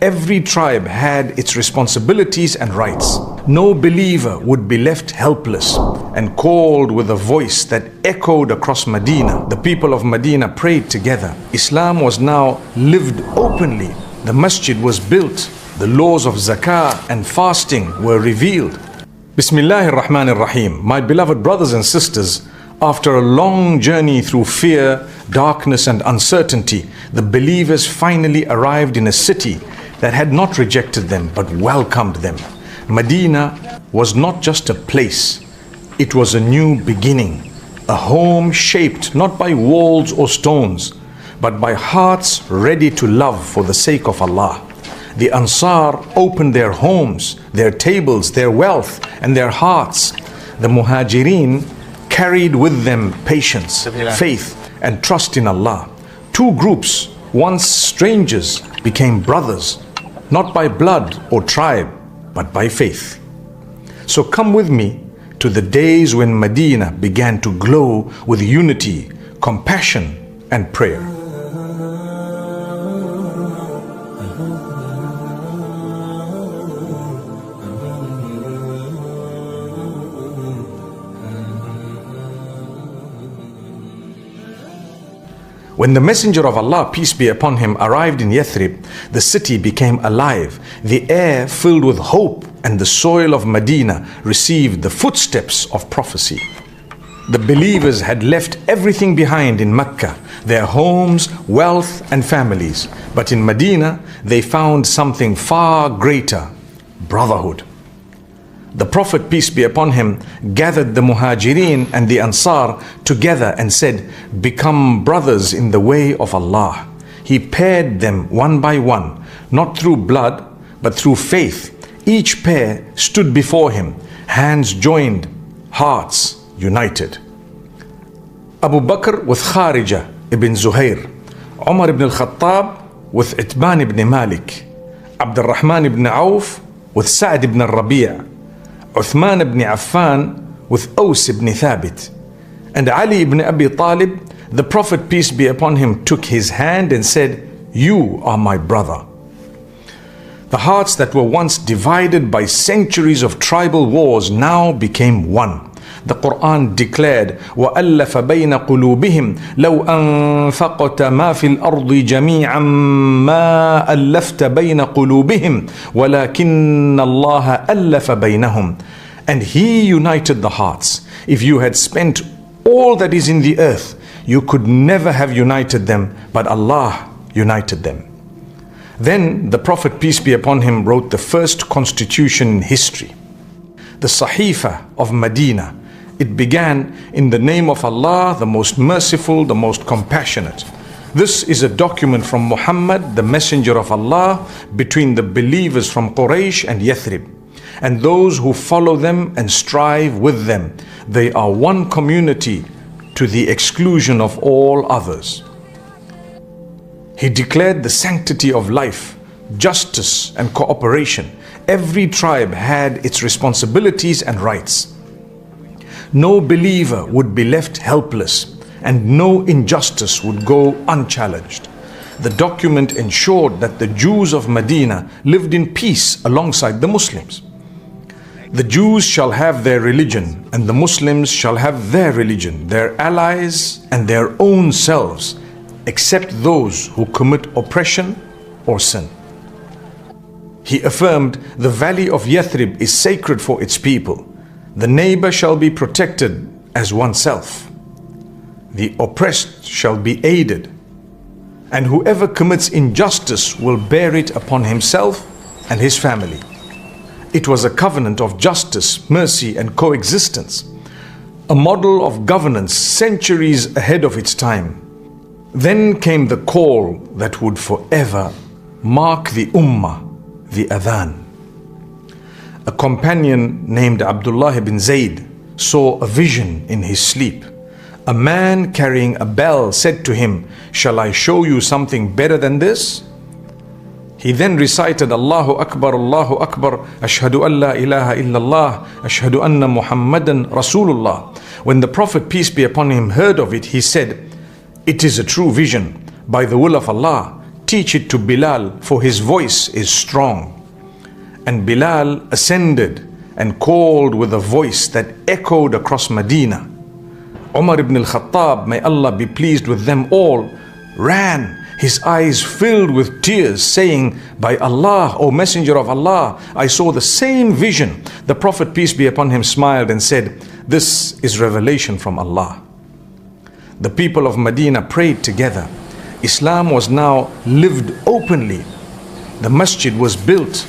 Every tribe had its responsibilities and rights. No believer would be left helpless and called with a voice that echoed across Medina. The people of Medina prayed together. Islam was now lived openly. The masjid was built. The laws of zakah and fasting were revealed. Bismillahir Rahmanir Rahim. My beloved brothers and sisters, after a long journey through fear, darkness and uncertainty, the believers finally arrived in a city that had not rejected them but welcomed them. Medina was not just a place, it was a new beginning, a home shaped not by walls or stones, but by hearts ready to love for the sake of Allah. The Ansar opened their homes, their tables, their wealth and their hearts. The Muhajireen carried with them patience, faith and trust in Allah. Two groups, once strangers, became brothers, not by blood or tribe, but by faith. So come with me to the days when Medina began to glow with unity, compassion and prayer. When the Messenger of Allah, peace be upon him, arrived in Yathrib, the city became alive. The air filled with hope, and the soil of Medina received the footsteps of prophecy. The believers had left everything behind in Mecca, their homes, wealth and families. But in Medina, they found something far greater: brotherhood. The Prophet, peace be upon him, gathered the Muhajireen and the Ansar together and said, "Become brothers in the way of Allah." He paired them one by one, not through blood, but through faith. Each pair stood before him, hands joined, hearts united. Abu Bakr with Kharija ibn Zuhair, Umar ibn al-Khattab with Itban ibn Malik, Abdul Rahman ibn Auf with Sa'd ibn al-Rabi', Uthman ibn Affan with Aws ibn Thabit, and Ali ibn Abi Talib. The Prophet, peace be upon him, took his hand and said, "You are my brother." The hearts that were once divided by centuries of tribal wars now became one. The Quran declared, وَأَلَّفَ بَيْنَ قُلُوبِهِمْ لَوْ أَنفَقْتَ مَا فِي الْأَرْضِ جَمِيعًا مَا أَلَّفْتَ بَيْنَ قُلُوبِهِمْ وَلَكِنَّ اللَّهَ أَلَّفَ بَيْنَهُمْ. And He united the hearts. If you had spent all that is in the earth, you could never have united them, but Allah united them. Then the Prophet, peace be upon him, wrote the first constitution in history, the Sahifa of Medina. It began, "In the name of Allah, the most merciful, the most compassionate." This is a document from Muhammad, the messenger of Allah, between the believers from Quraysh and Yathrib, and those who follow them and strive with them. They are one community to the exclusion of all others. He declared the sanctity of life, justice and cooperation. Every tribe had its responsibilities and rights. No believer would be left helpless, and no injustice would go unchallenged. The document ensured that the Jews of Medina lived in peace alongside the Muslims. The Jews shall have their religion, and the Muslims shall have their religion, their allies and their own selves, except those who commit oppression or sin. He affirmed, "The valley of Yathrib is sacred for its people. The neighbor shall be protected as oneself. The oppressed shall be aided. And whoever commits injustice will bear it upon himself and his family." It was a covenant of justice, mercy and coexistence, a model of governance centuries ahead of its time. Then came the call that would forever mark the Ummah, the Adhan. A companion named Abdullah ibn Zayd saw a vision in his sleep. A man carrying a bell said to him, "Shall I show you something better than this?" He then recited, "Allahu Akbar, Ashhadu an la ilaha illallah, Ashhadu anna Muhammadan Rasulullah." When the Prophet, peace be upon him, heard of it, he said, "It is a true vision. By the will of Allah, teach it to Bilal, for his voice is strong." And Bilal ascended and called with a voice that echoed across Medina. Umar ibn al-Khattab, may Allah be pleased with them all, ran, his eyes filled with tears, saying, "By Allah, O Messenger of Allah, I saw the same vision." The Prophet, peace be upon him, smiled and said, "This is revelation from Allah." The people of Medina prayed together. Islam was now lived openly. The masjid was built.